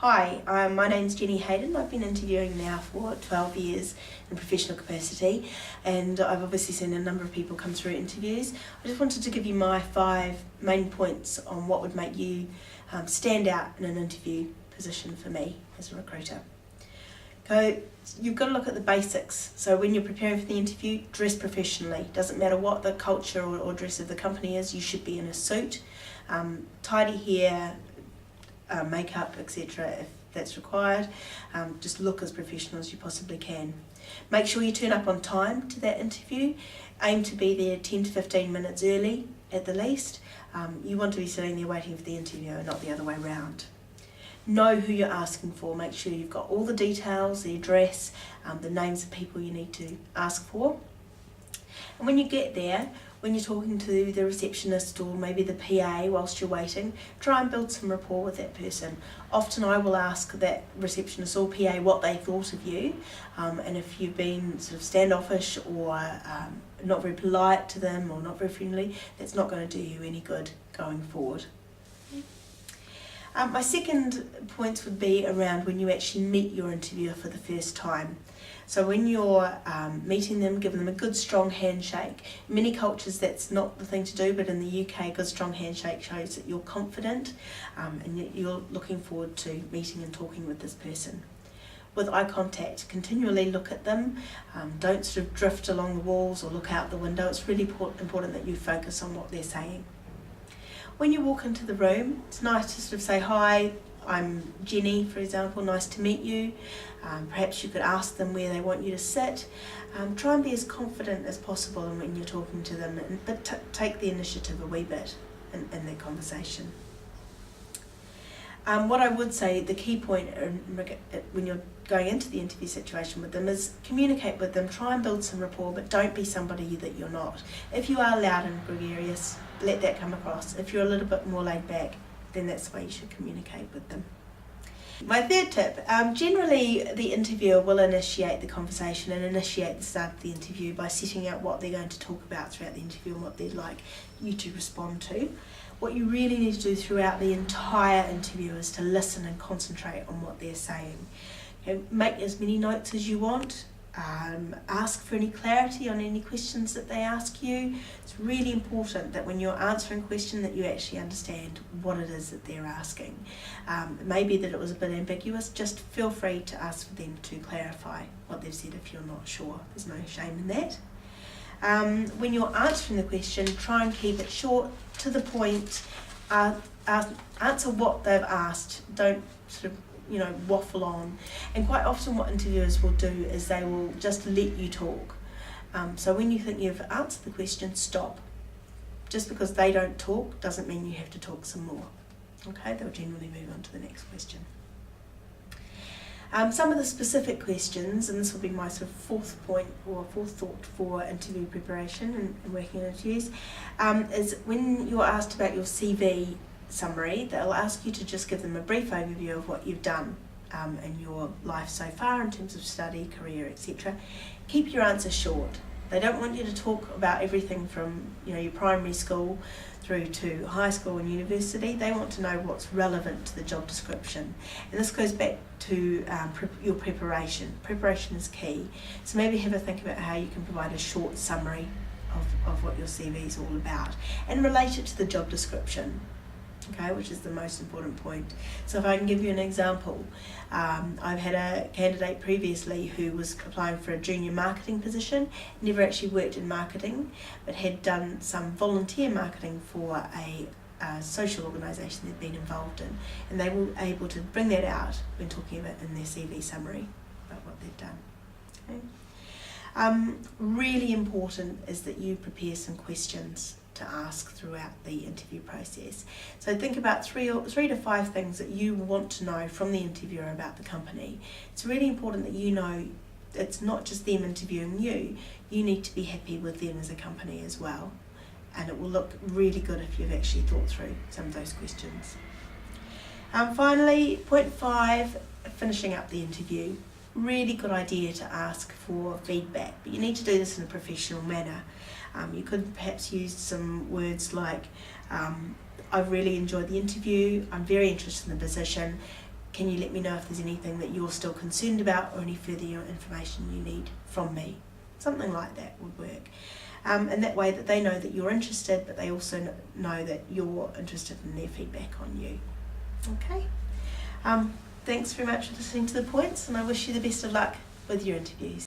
Hi, my name's Jenny Hayden. I've been interviewing now for 12 years in professional capacity, and I've obviously seen a number of people come through interviews. I just wanted to give you my 5 main points on what would make you stand out in an interview position for me as a recruiter. So you've got to look at the basics. So when you're preparing for the interview, dress professionally. Doesn't matter what the culture or dress of the company is, you should be in a suit, tidy hair, makeup, etc. if that's required. Just look as professional as you possibly can. Make sure you turn up on time to that interview. Aim to be there 10 to 15 minutes early at the least. You want to be sitting there waiting for the interviewer, not the other way around. Know who you're asking for. Make sure you've got all the details, the address, the names of people you need to ask for. And when you get there, when you're talking to the receptionist or maybe the PA whilst you're waiting, try and build some rapport with that person. Often I will ask that receptionist or PA what they thought of you, and if you've been sort of standoffish or not very polite to them or not very friendly, that's not going to do you any good going forward. My second point would be around when you actually meet your interviewer for the first time. So when you're meeting them, give them a good strong handshake. In many cultures that's not the thing to do, but in the UK, a good strong handshake shows that you're confident and that you're looking forward to meeting and talking with this person. With eye contact, continually look at them. Don't sort of drift along the walls or look out the window. It's really important that you focus on what they're saying. When you walk into the room, it's nice to sort of say, "Hi, I'm Jenny," for example, "nice to meet you." Perhaps you could ask them where they want you to sit. Try and be as confident as possible when you're talking to them, but take the initiative a wee bit in their conversation. What I would say, the key point when you're going into the interview situation with them is communicate with them, try and build some rapport, but don't be somebody that you're not. If you are loud and gregarious, let that come across. If you're a little bit more laid back, then that's the way you should communicate with them. My third tip, generally the interviewer will initiate the conversation and initiate the start of the interview by setting out what they're going to talk about throughout the interview and what they'd like you to respond to. What you really need to do throughout the entire interview is to listen and concentrate on what they're saying. Make as many notes as you want. Ask for any clarity on any questions that they ask you. It's really important that when you're answering a question that you actually understand what it is that they're asking. It may be that it was a bit ambiguous. Just feel free to ask for them to clarify what they've said if you're not sure. There's no shame in that. When you're answering the question, try and keep it short, to the point. Answer what they've asked. Don't sort of waffle on. And quite often what interviewers will do is they will just let you talk. So when you think you've answered the question, stop. Just because they don't talk doesn't mean you have to talk some more. Okay, they'll generally move on to the next question. Some of the specific questions, and this will be my sort of fourth point or fourth thought for interview preparation and working in interviews, is when you're asked about your CV summary, they'll ask you to just give them a brief overview of what you've done in your life so far in terms of study, career, etc. Keep your answers short. They don't want you to talk about everything from your primary school through to high school and university. They want to know what's relevant to the job description. And this goes back to your preparation. Preparation is key. So maybe have a think about how you can provide a short summary of what your CV is all about and relate it to the job description. Okay, which is the most important point. So if I can give you an example, I've had a candidate previously who was applying for a junior marketing position, never actually worked in marketing, but had done some volunteer marketing for a social organisation they'd been involved in, and they were able to bring that out when talking about in their CV summary about what they've done. Okay. Really important is that you prepare some questions to ask throughout the interview process. So think about three to five things that you want to know from the interviewer about the company. It's really important that you know it's not just them interviewing you. You need to be happy with them as a company as well. And it will look really good if you've actually thought through some of those questions. Finally, point 5, finishing up the interview. Really good idea to ask for feedback, but you need to do this in a professional manner. You could perhaps use some words like, "I've really enjoyed the interview, I'm very interested in the position, can you let me know if there's anything that you're still concerned about or any further information you need from me? Something like that would work. And that way that they know that you're interested, but they also know that you're interested in their feedback on you. Okay. Thanks very much for listening to the points, and I wish you the best of luck with your interviews.